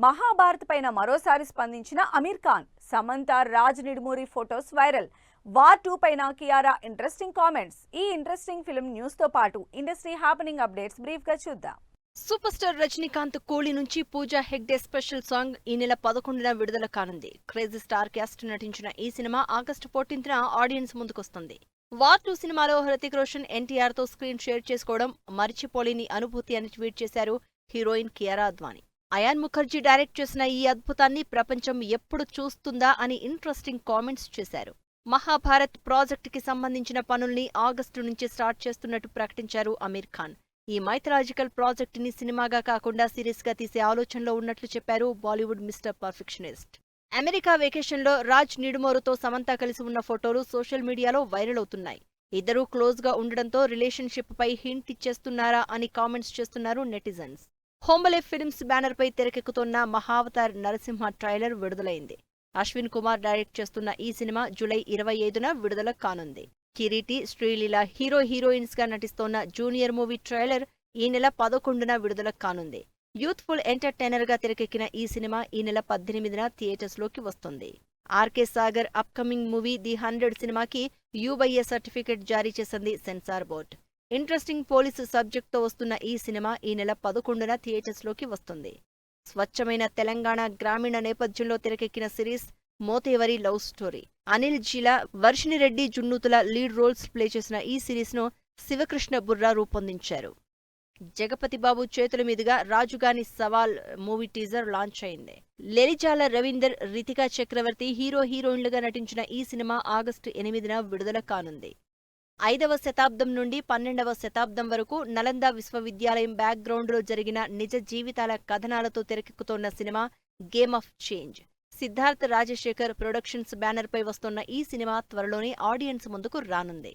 మహాభారత్ పైన మరోసారి స్పందించిన Aamir Khan. Samantha Raj Nidumoru photos viral. War 2 పైన కియారా ఇంట్రెస్టింగ్ కామెంట్స్. ఈ ఇంట్రెస్టింగ్ ఫిల్మ్ న్యూస్ తో పాటు ఇండస్ట్రీ హ్యాపెనింగ్ అప్డేట్స్ బ్రీఫ్ గా చూద్దాం. సూపర్ స్టార్ రజనీకాంత్ కూలీ నుంచి పూజా హెగ్డే స్పెషల్ సాంగ్ ఈ నెల 11న విడుదల కానుంది. క్రేజీ స్టార్ క్యాస్ట్ నటించిన ఈ సినిమా ఆగస్టు 14న ఆడియన్స్ ముందుకొస్తుంది. వార్ 2 సినిమాలో హృతిక్ రోషన్ ఎన్టీఆర్ తో స్క్రీన్ షేర్ చేసుకోవడం మరిచిపోలేని అనుభూతి అని ట్వీట్ చేశారు హీరోయిన్ కియారా అద్వానీ. అయాన్ ముఖర్జీ డైరెక్ట్ చేసిన ఈ అద్భుతాన్ని ప్రపంచం ఎప్పుడు చూస్తుందా అని ఇంట్రెస్టింగ్ కామెంట్స్ చేశారు. మహాభారత్ ప్రాజెక్టుకి సంబంధించిన పనుల్ని ఆగస్టు నుంచి స్టార్ట్ చేస్తున్నట్టు ప్రకటించారు అమీర్ ఖాన్. ఈ మైథలాజికల్ ప్రాజెక్టుని సినిమాగా కాకుండా సిరీస్ గా తీసే ఆలోచనలో ఉన్నట్లు చెప్పారు బాలీవుడ్ మిస్టర్ పర్ఫెక్షనిస్ట్. అమెరికా వెకేషన్లో రాజ్ నిడుమోరుతో సమంత కలిసి ఉన్న ఫోటోలు సోషల్ మీడియాలో వైరల్ అవుతున్నాయి. ఇద్దరూ క్లోజ్ గా ఉండడంతో రిలేషన్షిప్ పై హింట్ ఇచ్చేస్తున్నారా అని కామెంట్స్ చేస్తున్నారు నెటిజన్స్. హోంబలే ఫిల్మ్స్ బ్యానర్ పై తెరకెక్కుతున్న మహావతార్ నరసింహ ట్రైలర్ విడుదలైంది. అశ్విన్ కుమార్ డైరెక్ట్ చేస్తున్న ఈ సినిమా జూలై 25న విడుదల కానుంది. కిరీటి, శ్రీలీల హీరోయిన్స్ గా నటిస్తోన్న జూనియర్ మూవీ ట్రైలర్ ఈ నెల 11న విడుదల కానుంది. యూత్ఫుల్ ఎంటర్టైనర్ గా తెరకెక్కిన ఈ సినిమా ఈ నెల 18న థియేటర్స్ లోకి వస్తుంది. RK Sagar upcoming movie the 100 సినిమాకి యూబైఏ సర్టిఫికెట్ జారీ చేసింది censor board. Interesting police subject తో వస్తున్న ఈ సినిమా ఈ నెల 11న థియేటర్స్ లోకి వస్తుంది. స్వచ్ఛమైన తెలంగాణ గ్రామీణ నేపథ్యంలో తెరకెక్కిన series మోతేవరి love story. Anil జీలా, వర్షిణిరెడ్డి జున్నూతుల lead roles play చేసిన ఈ సిరీస్ ను శివకృష్ణ బుర్రా రూపొందించారు. జగపతిబాబు చేతుల మీదుగా రాజుగాని సవాల్ మూవీ టీజర్ లాంచ్ అయింది. లెలిజాల రవీందర్, రితికా చక్రవర్తి హీరోయిన్లుగా నటించిన ఈ సినిమా ఆగస్టు 8న విడుదల కానుంది. 5వ శతాబ్దం నుండి 12వ శతాబ్దం వరకు నలంద విశ్వవిద్యాలయం బ్యాక్గ్రౌండ్లో జరిగిన నిజ జీవితాల కథనాలతో తెరకెక్కుతోన్న cinema game of change. Siddharth Rajasekhar productions బ్యానర్పై వస్తోన్న ఈ సినిమా త్వరలోనే ఆడియన్స్ ముందుకు రానుంది.